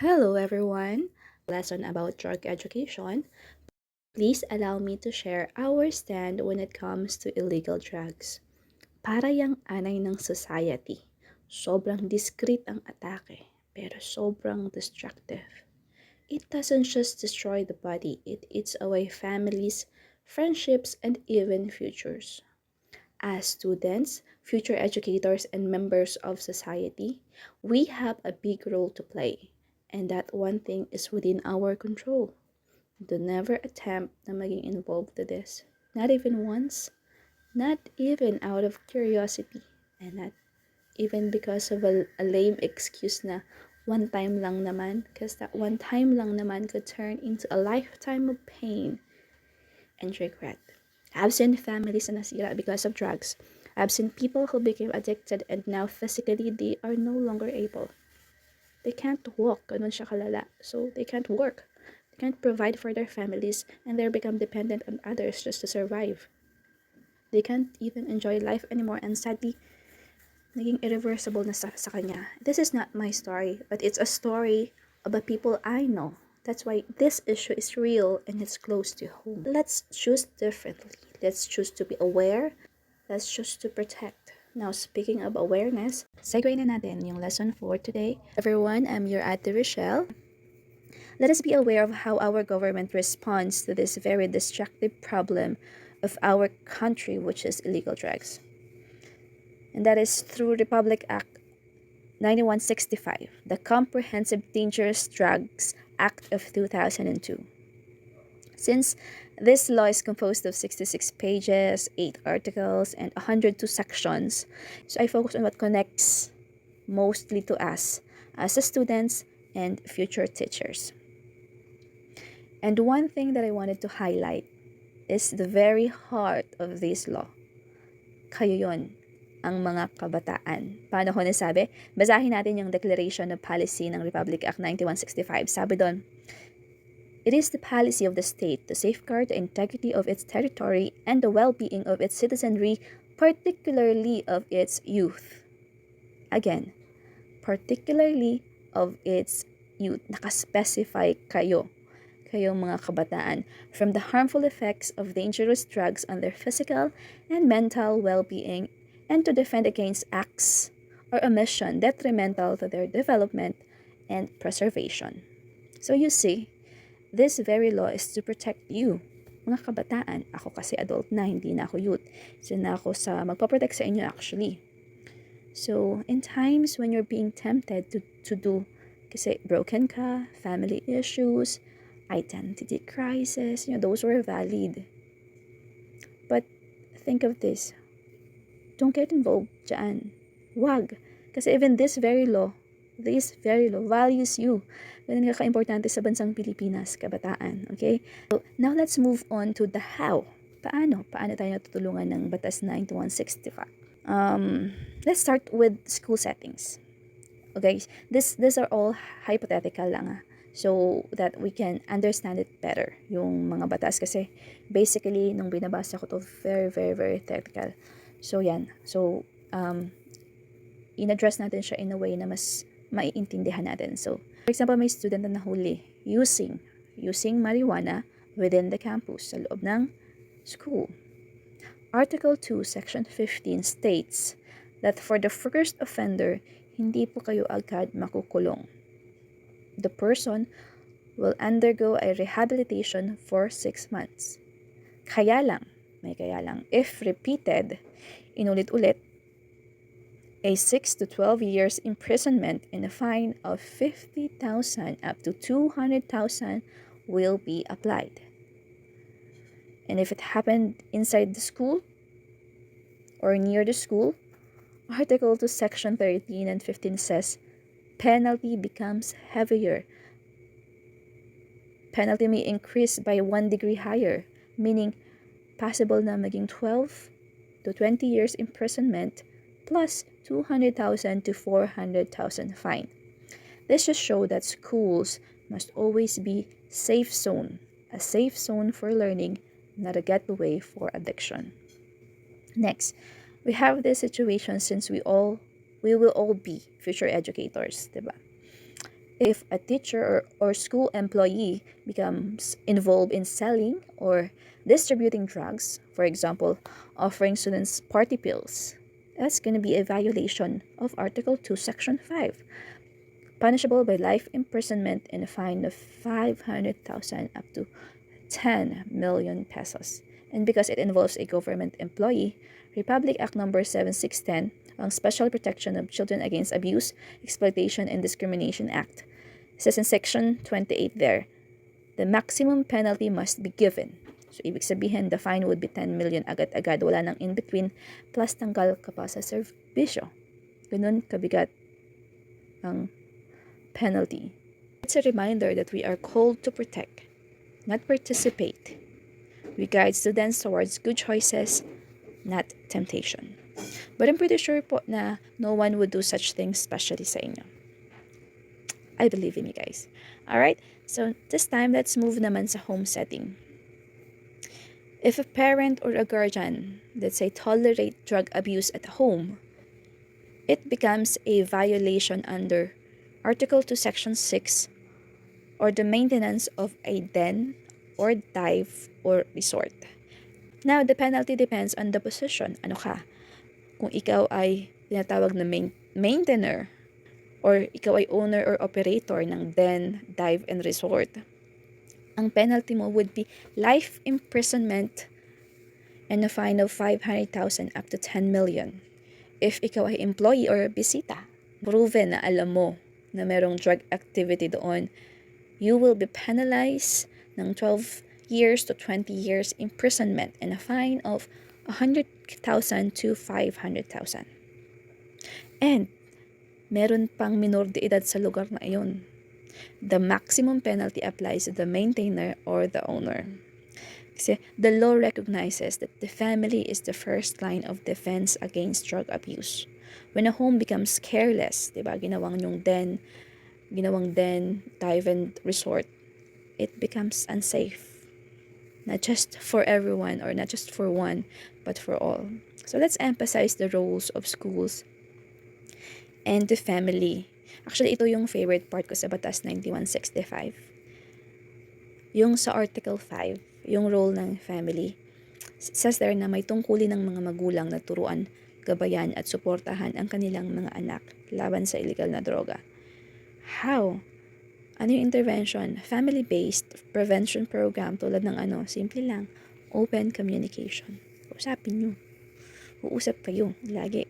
Hello everyone! Lesson about drug education. Please allow me to share our stand when it comes to illegal drugs. Para yang anay ng society. Sobrang discreet ang atake, pero sobrang destructive. It doesn't just destroy the body, it eats away families, friendships, and even futures. As students, future educators, and members of society, we have a big role to play. And that one thing is within our control. Do never attempt na maging involved to this. Not even once. Not even out of curiosity. And not even because of a lame excuse na one time lang naman. Because that one time lang naman could turn into a lifetime of pain and regret. I've seen families na nasira because of drugs. I've seen people who became addicted and now physically they are no longer able. They can't walk, ganun siya kalala. So they can't work. They can't provide for their families and they become dependent on others just to survive. They can't even enjoy life anymore and sadly, naging irreversible na sa kanya. This is not my story, but it's a story of the people I know. That's why this issue is real and it's close to home. Let's choose differently. Let's choose to be aware. Let's choose to protect. Now, speaking of awareness, segue na natin yung lesson for today. Everyone, I'm your Ate Rochelle. Let us be aware of how our government responds to this very destructive problem of our country, which is illegal drugs. And that is through Republic Act 9165, the Comprehensive Dangerous Drugs Act of 2002. Since this law is composed of 66 pages, 8 articles, and 102 sections, so I focus on what connects mostly to us as students and future teachers. And one thing that I wanted to highlight is the very heart of this law. Kayo yon, ang mga kabataan. Paano ko nasabi? Basahin natin yung Declaration of Policy ng Republic Act 9165. Sabi doon, it is the policy of the state to safeguard the integrity of its territory and the well-being of its citizenry, particularly of its youth. Again, particularly of its youth. Nakaspecify kayo, kayong mga kabataan, from the harmful effects of dangerous drugs on their physical and mental well-being and to defend against acts or omission detrimental to their development and preservation. So you see, this very law is to protect you, mga kabataan. Ako kasi adult na, hindi na ako youth. So na ako sa magpaprotect sa inyo actually. So, in times when you're being tempted to do, kasi broken ka, family issues, identity crisis, those were valid. But, think of this. Don't get involved dyan. Wag. Kasi even this very law values you. Ganun ka ka-importante sa bansang Pilipinas, kabataan. Okay? So, now let's move on to the how. Paano? Paano tayo natutulungan ng Batas 9165? Let's start with school settings. Okay, these are all hypothetical lang so that we can understand it better, yung mga batas. Kasi basically, nung binabasa ko to, very, very, very technical. So, yan. So, in-address natin siya in a way na mas maiintindihan natin. So, for example, may student na nahuli using marijuana within the campus, sa loob ng school. Article 2, Section 15 states that for the first offender, hindi po kayo agad makukulong. The person will undergo a rehabilitation for 6 months. Kaya lang, if repeated, inulit-ulit, a 6 to 12 years imprisonment and a fine of 50,000 up to 200,000 will be applied. And if it happened inside the school or near the school, Article 2, Section 13 and 15 says, penalty becomes heavier. Penalty may increase by 1 degree higher, meaning possible na maging 12 to 20 years imprisonment plus 200,000 to 400,000 fine. This just shows that schools must always be a safe zone for learning, not a getaway for addiction. Next, we have this situation since we will all be future educators, diba? If a teacher or school employee becomes involved in selling or distributing drugs, for example, offering students party pills, that's going to be a violation of Article 2, Section 5, punishable by life imprisonment and a fine of 500,000 up to 10 million pesos. And because it involves a government employee, Republic Act Number 7610, ang Special Protection of Children Against Abuse, Exploitation, and Discrimination Act, says in Section 28 there, the maximum penalty must be given. So, ibig sabihin, the fine would be 10 million agad-agad, wala nang in-between, plus tanggal ka pa sa serbisyo. Ganun kabigat ang penalty. It's a reminder that we are called to protect, not participate. We guide students towards good choices, not temptation. But I'm pretty sure po na no one would do such things, especially sa inyo. I believe in you guys. Alright, so this time, let's move naman sa home setting. If a parent or a guardian, let's say, tolerate drug abuse at home, it becomes a violation under Article 2, Section 6, or the maintenance of a den or dive or resort. Now, the penalty depends on the position. Ano ka? Kung ikaw ay tinatawag na maintainer, or ikaw ay owner or operator ng den, dive, and resort, ang penalty mo would be life imprisonment and a fine of 500,000 up to 10 million. If ikaw ay employee or bisita, proven na alam mo na merong drug activity doon, you will be penalized ng 12 years to 20 years imprisonment and a fine of 100,000 to 500,000. And meron pang minor de edad sa lugar na iyon. The maximum penalty applies to the maintainer or the owner. Kasi the law recognizes that the family is the first line of defense against drug abuse. When a home becomes careless, diba, ginawang den, dive and resort, it becomes unsafe. Not just for everyone or not just for one, but for all. So let's emphasize the roles of schools and the family. Actually, ito yung favorite part ko sa Batas 9165. Yung sa Article 5, yung role ng family, says there na may tungkulin ng mga magulang na turuan, gabayan at suportahan ang kanilang mga anak laban sa illegal na droga. How? Ano yung intervention? Family-based prevention program tulad ng simple lang, open communication. Usapin nyo. Uusap kayo lagi.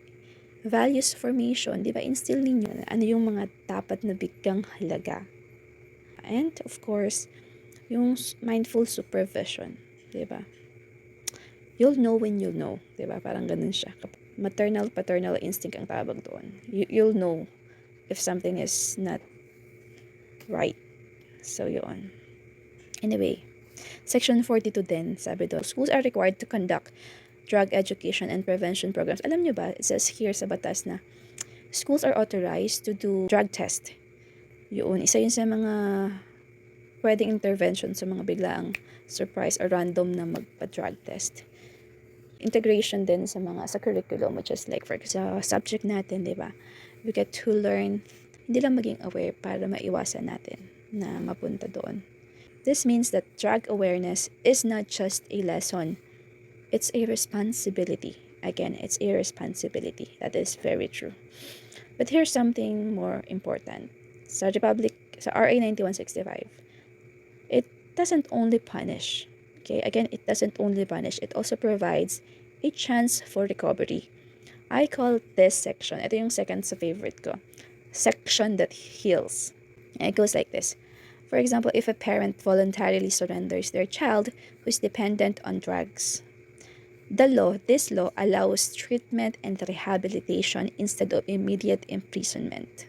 Values formation, di ba? Instill ninyo ano yung mga dapat na bigyang halaga. And of course, yung mindful supervision, di ba? You'll know when you'll know, di ba? Parang ganun siya. Maternal, paternal instinct ang tawag doon. You'll know if something is not right. So, yun. Anyway, Section 42 din, sabi doon, schools are required to conduct drug education and prevention programs. Alam nyo ba, it says here sa batas na schools are authorized to do drug test. Yun, isa yun sa mga pwedeng intervention sa mga biglaang surprise or random na magpa-drug test. Integration din sa curriculum, which is like for sa subject natin, di ba? We get to learn, hindi lang maging aware para maiwasan natin na mapunta doon. This means that drug awareness is not just a lesson, it's a responsibility. Again, it's a responsibility. That is very true. But here's something more important. Sa RA 9165, it doesn't only punish. Okay, again, it doesn't only punish. It also provides a chance for recovery. I call this section, ito yung second sa favorite ko, section that heals. And it goes like this. For example, if a parent voluntarily surrenders their child who is dependent on drugs, this law allows treatment and rehabilitation instead of immediate imprisonment.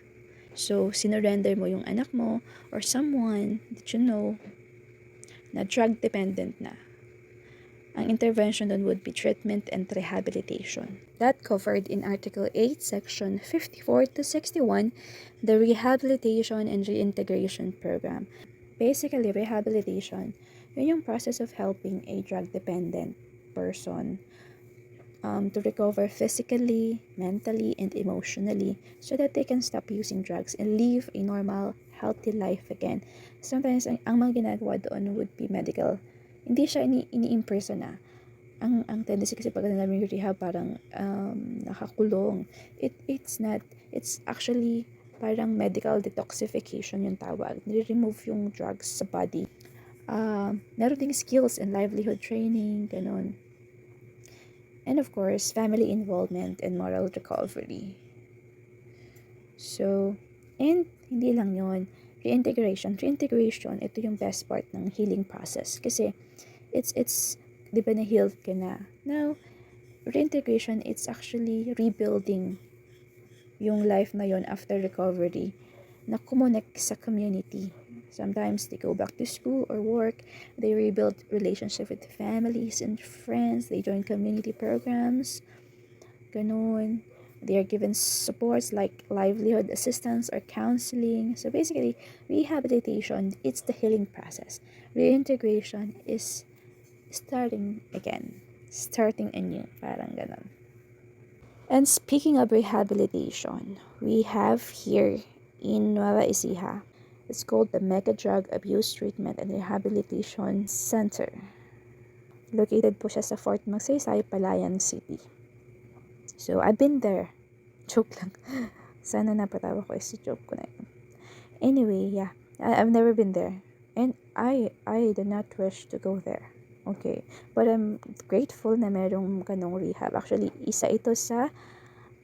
So, sinurrender mo yung anak mo or someone that you know na drug dependent na. Ang intervention doon would be treatment and rehabilitation. That covered in Article 8, Section 54 to 61, the Rehabilitation and Reintegration Program. Basically, rehabilitation, yun yung process of helping a drug-dependent person to recover physically, mentally, and emotionally so that they can stop using drugs and live a normal, healthy life again. Sometimes, ang mga ginagawa doon would be medical. Hindi siya ini-imprison na. Ang tendency kasi pag namin yung rehab, parang nakakulong. It's not. It's actually parang medical detoxification yung tawag. Nire-remove yung drugs sa body. Meron ding skills and livelihood training, ganun. And of course, family involvement and moral recovery. So, and hindi lang yon, reintegration. Reintegration, ito yung best part ng healing process. Kasi, it's di ba na-heal ka na? Now, reintegration, it's actually rebuilding yung life na yon after recovery na kumonek sa community. Sometimes they go back to school or work, they rebuild relationship with families and friends, they join community programs, ganun. They are given supports like livelihood assistance or counseling. So basically, rehabilitation, it's the healing process. Reintegration is starting again. Starting anew. Parang ganun. And speaking of rehabilitation, we have here in Nueva Ecija, it's called the Mega Drug Abuse Treatment and Rehabilitation Center. Located po siya sa Fort Magsaysay, Palayan City. So, I've been there. Joke lang. Sana napatawa ko si joke ko na yun. Anyway, yeah. I've never been there. And I do not wish to go there. Okay. But I'm grateful na merong ganong rehab. Actually, isa ito sa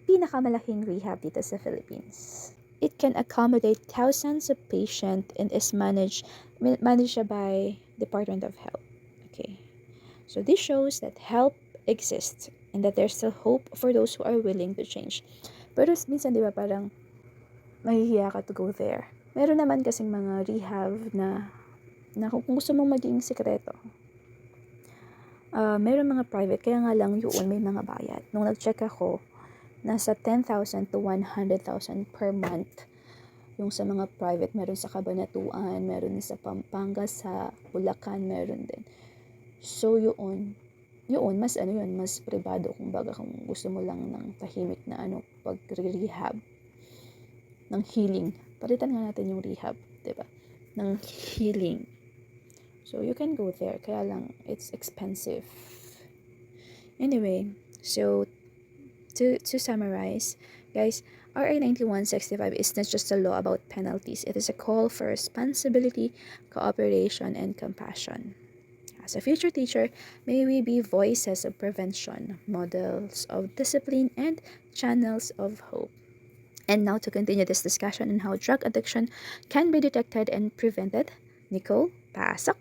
pinakamalaking rehab dito sa Philippines. It can accommodate thousands of patients and is managed by Department of Health. Okay. So this shows that help exists and that there's still hope for those who are willing to change. Pero minsan, di ba, parang mahihiya ka to go there. Meron naman kasing mga rehab na kung gusto mong maging sekreto. Meron mga private, kaya nga lang yun, may mga bayad. Nung nag-check ako, nasa 10,000 to 100,000 per month. Yung sa mga private, meron sa Cabanatuan, meron sa Pampanga, sa Bulacan, meron din. So, yun, mas mas privado, kumbaga, kung gusto mo lang ng tahimik na pag-rehab, ng healing. Palitan nga natin yung rehab, diba? Ng healing. So, you can go there, kaya lang, it's expensive. Anyway, so, to summarize, guys, RA 9165 is not just a law about penalties. It is a call for responsibility, cooperation, and compassion. As a future teacher, may we be voices of prevention, models of discipline, and channels of hope. And now to continue this discussion on how drug addiction can be detected and prevented, Nicole, pasok!